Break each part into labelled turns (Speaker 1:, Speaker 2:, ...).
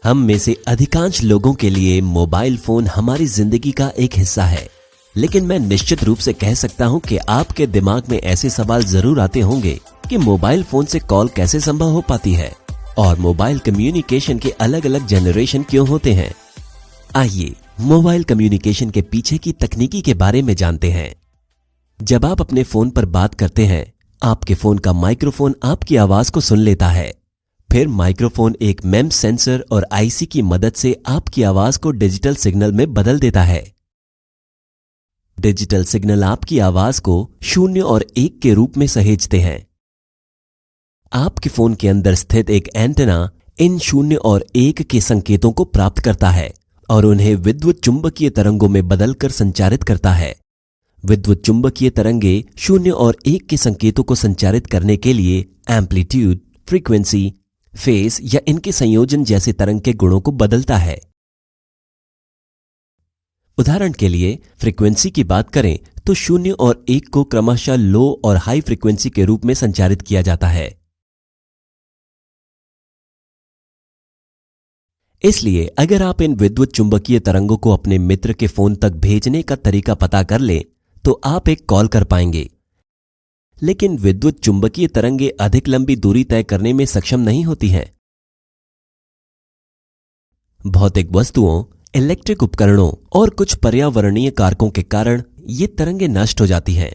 Speaker 1: हम में से अधिकांश लोगों के लिए मोबाइल फोन हमारी जिंदगी का एक हिस्सा है, लेकिन मैं निश्चित रूप से कह सकता हूं कि आपके दिमाग में ऐसे सवाल जरूर आते होंगे कि मोबाइल फोन से कॉल कैसे संभव हो पाती है और मोबाइल कम्युनिकेशन के अलग अलग जनरेशन क्यों होते हैं। आइए मोबाइल कम्युनिकेशन के पीछे की तकनीकी के बारे में जानते हैं। जब आप अपने फोन पर बात करते हैं, आपके फोन का माइक्रोफोन आपकी आवाज को सुन लेता है। फिर माइक्रोफोन एक मेम्स सेंसर और आईसी की मदद से आपकी आवाज को डिजिटल सिग्नल में बदल देता है। डिजिटल सिग्नल आपकी आवाज को 0 और 1 के रूप में सहेजते हैं। आपके फोन के अंदर स्थित एक एंटेना इन 0 और 1 के संकेतों को प्राप्त करता है और उन्हें विद्युत चुंबकीय तरंगों में बदलकर संचारित करता है। विद्युत चुंबकीय तरंगे 0 और 1 के संकेतों को संचारित करने के लिए एम्पलीट्यूड, फ्रीक्वेंसी, फेज या इनके संयोजन जैसे तरंग के गुणों को बदलता है। उदाहरण के लिए फ्रीक्वेंसी की बात करें तो 0 और 1 को क्रमशः लो और हाई फ्रीक्वेंसी के रूप में संचारित किया जाता है। इसलिए अगर आप इन विद्युत चुंबकीय तरंगों को अपने मित्र के फोन तक भेजने का तरीका पता कर लें तो आप एक कॉल कर पाएंगे। लेकिन विद्युत चुंबकीय तरंगे अधिक लंबी दूरी तय करने में सक्षम नहीं होती हैं। भौतिक वस्तुओं, इलेक्ट्रिक उपकरणों और कुछ पर्यावरणीय कारकों के कारण ये तरंगे नष्ट हो जाती हैं।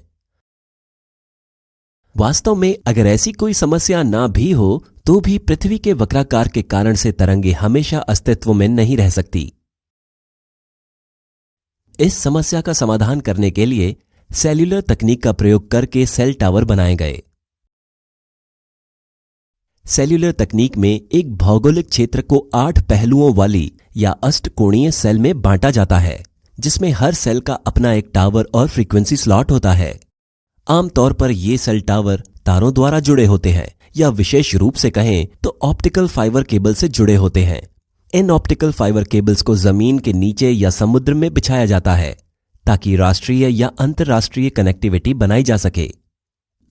Speaker 1: वास्तव में अगर ऐसी कोई समस्या ना भी हो तो भी पृथ्वी के वक्राकार के कारण से तरंगे हमेशा अस्तित्व में नहीं रह सकती। इस समस्या का समाधान करने के लिए सेल्यूलर तकनीक का प्रयोग करके सेल टावर बनाए गए। सेल्यूलर तकनीक में एक भौगोलिक क्षेत्र को 8 पहलुओं वाली या अष्टकोणीय सेल में बांटा जाता है, जिसमें हर सेल का अपना एक टावर और फ्रीक्वेंसी स्लॉट होता है। आमतौर पर ये सेल टावर तारों द्वारा जुड़े होते हैं या विशेष रूप से कहें तो ऑप्टिकल फाइबर केबल से जुड़े होते हैं। इन ऑप्टिकल फाइबर केबल्स को जमीन के नीचे या समुद्र में बिछाया जाता है ताकि राष्ट्रीय या अंतर्राष्ट्रीय कनेक्टिविटी बनाई जा सके।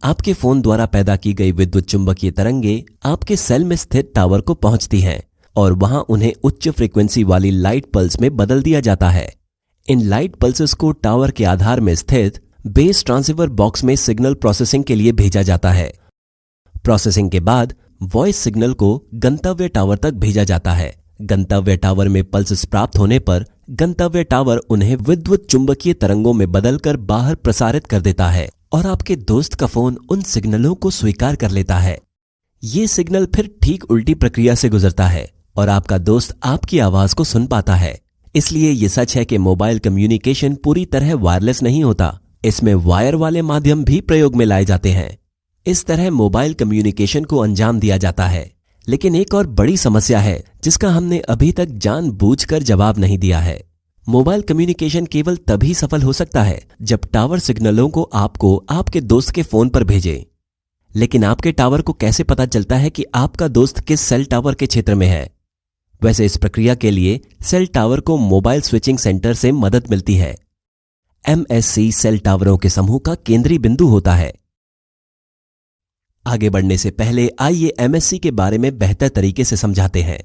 Speaker 1: आपके फोन द्वारा पैदा की गई विद्युत चुंबकीय तरंगे आपके सेल में स्थित टावर को पहुंचती हैं और वहां उन्हें उच्च फ्रीक्वेंसी वाली लाइट पल्स में बदल दिया जाता है। इन लाइट पल्सेस को टावर के आधार में स्थित बेस ट्रांसीवर बॉक्स में सिग्नल प्रोसेसिंग के लिए भेजा जाता है। प्रोसेसिंग के बाद वॉइस सिग्नल को गंतव्य टावर तक भेजा जाता है। गंतव्य टावर में पल्सेस प्राप्त होने पर गंतव्य टावर उन्हें विद्युत चुंबकीय तरंगों में बदलकर बाहर प्रसारित कर देता है और आपके दोस्त का फोन उन सिग्नलों को स्वीकार कर लेता है। ये सिग्नल फिर ठीक उल्टी प्रक्रिया से गुजरता है और आपका दोस्त आपकी आवाज को सुन पाता है। इसलिए यह सच है कि मोबाइल कम्युनिकेशन पूरी तरह वायरलेस नहीं होता। इसमें वायर वाले माध्यम भी प्रयोग में लाए जाते हैं। इस तरह मोबाइल कम्युनिकेशन को अंजाम दिया जाता है। लेकिन एक और बड़ी समस्या है जिसका हमने अभी तक जानबूझकर जवाब नहीं दिया है। मोबाइल कम्युनिकेशन केवल तभी सफल हो सकता है जब टावर सिग्नलों को आपको आपके दोस्त के फोन पर भेजे। लेकिन आपके टावर को कैसे पता चलता है कि आपका दोस्त किस सेल टावर के क्षेत्र में है? वैसे इस प्रक्रिया के लिए सेल टावर को मोबाइल स्विचिंग सेंटर से मदद मिलती है। MSC सेल टावरों के समूह का केंद्रीय बिंदु होता है। आगे बढ़ने से पहले आइए MSC के बारे में बेहतर तरीके से समझाते हैं।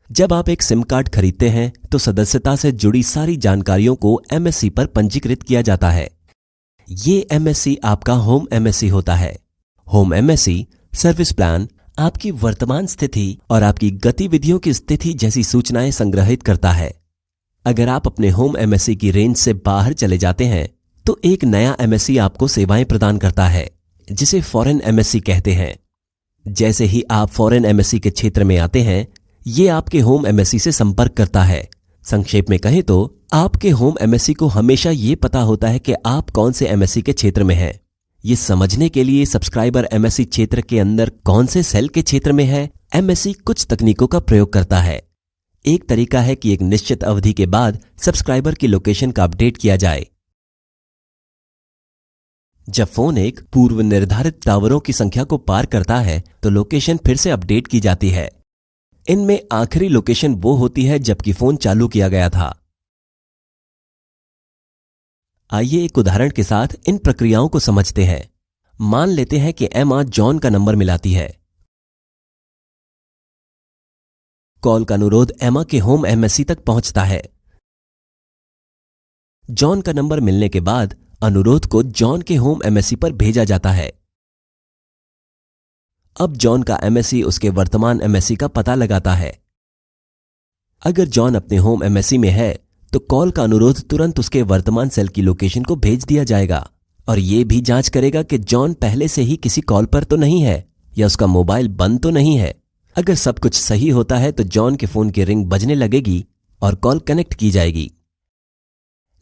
Speaker 1: जब आप एक सिम कार्ड खरीदते हैं तो सदस्यता से जुड़ी सारी जानकारियों को MSC पर पंजीकृत किया जाता है। ये MSC आपका होम MSC होता है। होम MSC सर्विस प्लान आपकी वर्तमान स्थिति और आपकी गतिविधियों की स्थिति जैसी सूचनाएं संग्रहित करता है। अगर आप अपने होम MSC की रेंज से बाहर चले जाते हैं तो एक नया MSC आपको सेवाएं प्रदान करता है, जिसे फॉरेन MSC कहते हैं। जैसे ही आप फॉरेन MSC के क्षेत्र में आते हैं, ये आपके होम MSC से संपर्क करता है। संक्षेप में कहें तो आपके होम MSC को हमेशा ये पता होता है कि आप कौन से MSC के क्षेत्र में हैं। ये समझने के लिए सब्सक्राइबर MSC क्षेत्र के अंदर कौन से सेल के क्षेत्र में है, MSC कुछ तकनीकों का प्रयोग करता है। एक तरीका है कि एक निश्चित अवधि के बाद सब्सक्राइबर की लोकेशन का अपडेट किया जाए। जब फोन एक पूर्व निर्धारित टावरों की संख्या को पार करता है तो लोकेशन फिर से अपडेट की जाती है। इनमें आखिरी लोकेशन वो होती है जबकि फोन चालू किया गया था। आइए एक उदाहरण के साथ इन प्रक्रियाओं को समझते हैं। मान लेते हैं कि एमा जॉन का नंबर मिलाती है। कॉल का अनुरोध एमा के होम एमएससी तक पहुंचता है। जॉन का नंबर मिलने के बाद अनुरोध को जॉन के होम एमएससी पर भेजा जाता है। अब जॉन का एमएससी उसके वर्तमान एमएससी का पता लगाता है। अगर जॉन अपने होम एमएससी में है तो कॉल का अनुरोध तुरंत उसके वर्तमान सेल की लोकेशन को भेज दिया जाएगा और यह भी जांच करेगा कि जॉन पहले से ही किसी कॉल पर तो नहीं है या उसका मोबाइल बंद तो नहीं है। अगर सब कुछ सही होता है तो जॉन के फोन की रिंग बजने लगेगी और कॉल कनेक्ट की जाएगी।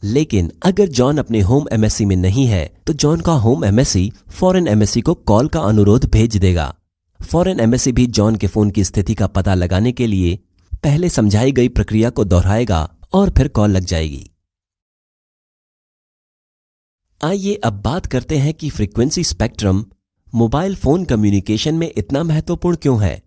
Speaker 1: लेकिन अगर जॉन अपने होम एमएससी में नहीं है तो जॉन का होम एमएससी फॉरेन एमएससी को कॉल का अनुरोध भेज देगा। फॉरेन एमएससी भी जॉन के फोन की स्थिति का पता लगाने के लिए पहले समझाई गई प्रक्रिया को दोहराएगा और फिर कॉल लग जाएगी। आइए अब बात करते हैं कि frequency spectrum mobile phone communication में इतना महत्वपूर्ण क्यों है।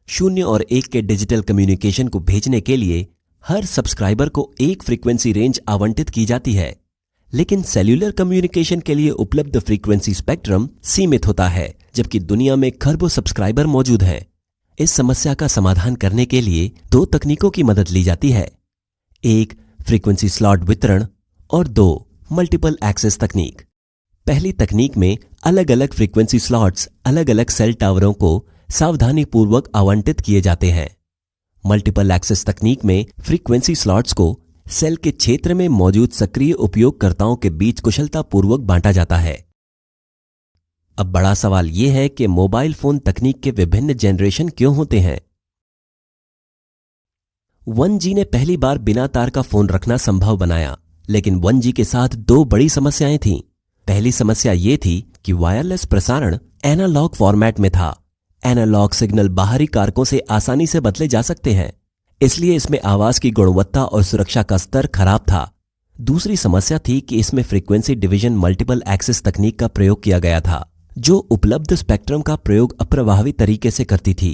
Speaker 1: 0 और 1 के डिजिटल कम्युनिकेशन को भेजने के लिए हर सब्सक्राइबर को एक फ्रीक्वेंसी रेंज आवंटित की जाती है, लेकिन सेल्यूलर कम्युनिकेशन के लिए उपलब्ध फ्रीक्वेंसी स्पेक्ट्रम सीमित होता है, जबकि दुनिया में खरबों सब्सक्राइबर मौजूद हैं। इस समस्या का समाधान करने के लिए 2 तकनीकों की मदद ली जाती है, 1 फ्रीक्वेंसी स्लॉट वितरण और 2 मल्टीपल एक्सेस तकनीक। पहली तकनीक में अलग अलग फ्रीक्वेंसी स्लॉट्स अलग अलग सेल टावरों को सावधानीपूर्वक आवंटित किए जाते हैं। मल्टीपल एक्सेस तकनीक में फ्रीक्वेंसी स्लॉट्स को सेल के क्षेत्र में मौजूद सक्रिय उपयोगकर्ताओं के बीच कुशलतापूर्वक बांटा जाता है। अब बड़ा सवाल यह है कि मोबाइल फोन तकनीक के विभिन्न जनरेशन क्यों होते हैं। 1G ने पहली बार बिना तार का फोन रखना संभव बनाया, लेकिन 1G के साथ 2 बड़ी समस्याएं थीं। पहली समस्या यह थी कि वायरलेस प्रसारण एनालॉग फॉर्मेट में था। एनालॉग सिग्नल बाहरी कारकों से आसानी से बदले जा सकते हैं, इसलिए इसमें आवाज की गुणवत्ता और सुरक्षा का स्तर खराब था। दूसरी समस्या थी कि इसमें फ्रीक्वेंसी डिवीजन मल्टीपल एक्सेस तकनीक का प्रयोग किया गया था, जो उपलब्ध स्पेक्ट्रम का प्रयोग अप्रभावी तरीके से करती थी।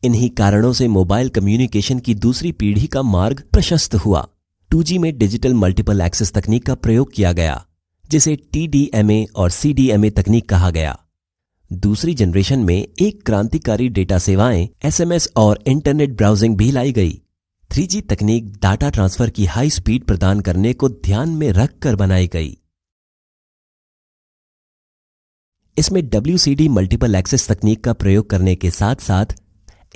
Speaker 1: इन्हीं कारणों से मोबाइल कम्युनिकेशन की दूसरी पीढ़ी का मार्ग प्रशस्त हुआ। 2G में डिजिटल मल्टीपल एक्सेस तकनीक का प्रयोग किया गया, जिसे TDMA और CDMA तकनीक कहा गया। दूसरी जनरेशन में एक क्रांतिकारी डेटा सेवाएं SMS और इंटरनेट ब्राउजिंग भी लाई गई। 3G तकनीक डाटा ट्रांसफर की हाई स्पीड प्रदान करने को ध्यान में रखकर बनाई गई। इसमें WCD मल्टीपल एक्सेस तकनीक का प्रयोग करने के साथ साथ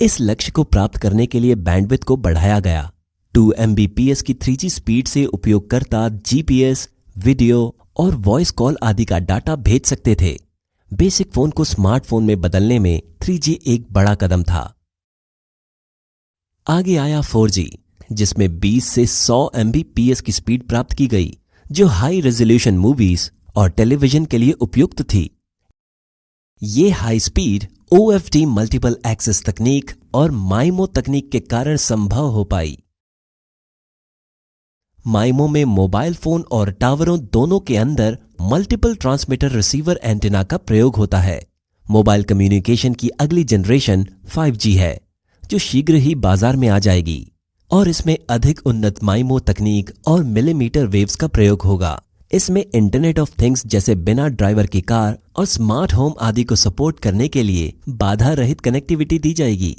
Speaker 1: इस लक्ष्य को प्राप्त करने के लिए बैंडविड्थ को बढ़ाया गया। 2 Mbps की 3G स्पीड से उपयोगकर्ता GPS, वीडियो और वॉइस कॉल आदि का डाटा भेज सकते थे। बेसिक फोन को स्मार्टफोन में बदलने में 3G एक बड़ा कदम था। आगे आया 4G, जिसमें 20 से 100 Mbps की स्पीड प्राप्त की गई, जो हाई रेजोल्यूशन मूवीज और टेलीविजन के लिए उपयुक्त थी। ये high speed OFD multiple access तकनीक और माइमो तकनीक के कारण संभव हो पाई। माइमो में मोबाइल फोन और टावरों दोनों के अंदर मल्टीपल ट्रांसमीटर रिसीवर एंटेना का प्रयोग होता है। मोबाइल कम्युनिकेशन की अगली जनरेशन 5G है, जो शीघ्र ही बाजार में आ जाएगी और इसमें अधिक उन्नत माइमो तकनीक और मिलीमीटर वेव्स का प्रयोग होगा। इसमें इंटरनेट ऑफ थिंग्स जैसे बिना ड्राइवर की कार और स्मार्ट होम आदि को सपोर्ट करने के लिए बाधा रहित कनेक्टिविटी दी जाएगी।